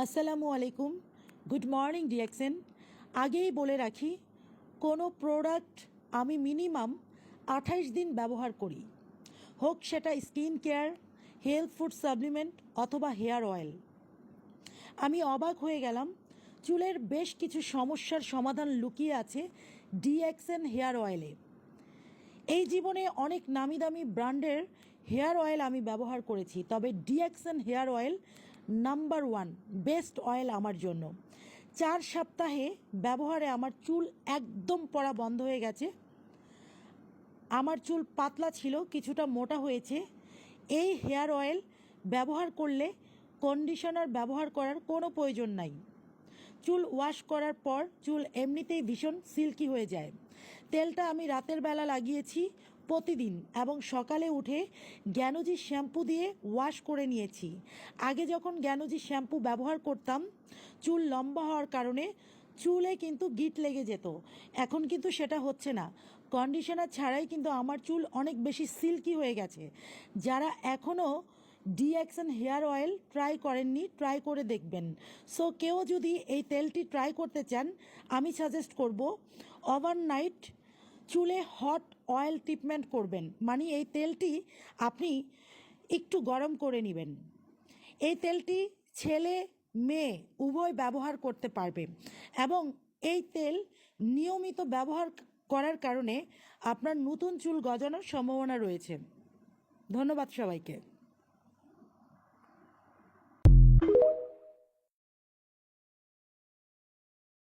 আসসালামু আলাইকুম, good morning DXN. আগেই বলে রাখি, কোনো প্রোডাক্ট আমি মিনিমাম 28 দিন ব্যবহার করি, হোক সেটা skin care, health food supplement অথবা হেয়ার অয়েল। আমি অবাক হয়ে গেলাম, চুলের বেশ কিছু সমস্যার সমাধান লুকিয়ে আছে ডিএক্সএন হেয়ার অয়েলে। এই জীবনে অনেক নামি দামি ব্র্যান্ডের হেয়ার অয়েল আমি ব্যবহার করেছি, তবে DXN hair oil number 1 best oil আমার জন্য। 4 সপ্তাহে ব্যবহারে আমার চুল একদম পড়া বন্ধ হয়ে গেছে। আমার চুল পাতলা ছিল, কিছুটা মোটা হয়েছে। এই হেয়ার অয়েল ব্যবহার করলে কন্ডিশনার ব্যবহার করার কোনো প্রয়োজন নাই। চুল ওয়াশ করার পর চুল এমনিতেই ভীষণ সিল্কি হয়ে যায়। তেলটা আমি রাতের বেলা লাগিয়েছি প্রতিদিন এবং সকালে উঠে জ্ঞানোজি শ্যাম্পু দিয়ে ওয়াশ করে নিয়েছি। আগে যখন জ্ঞানোজি শ্যাম্পু ব্যবহার করতাম, চুল লম্বা হওয়ার কারণে চুলে কিন্তু গিট লেগে যেত। এখন কিন্তু সেটা হচ্ছে না। কন্ডিশনার ছাড়াই কিন্তু আমার চুল অনেক বেশি সিল্কি হয়ে গেছে। যারা এখনও ডিএক্সএন হেয়ার অয়েল ট্রাই করেননি, ট্রাই করে দেখবেন। সো কেউ যদি এই তেলটি ট্রাই করতে চান, আমি সাজেস্ট করব ওভারনাইট চুলে হট অয়েল ট্রিটমেন্ট করবেন। মানে এই তেলটি আপনি একটু গরম করে নেবেন। এই তেলটি ছেলে মেয়ে উভয় ব্যবহার করতে পারবে এবং এই তেল নিয়মিত ব্যবহার করার কারণে আপনার নতুন চুল গজানোর সম্ভাবনা রয়েছে। ধন্যবাদ সবাইকে।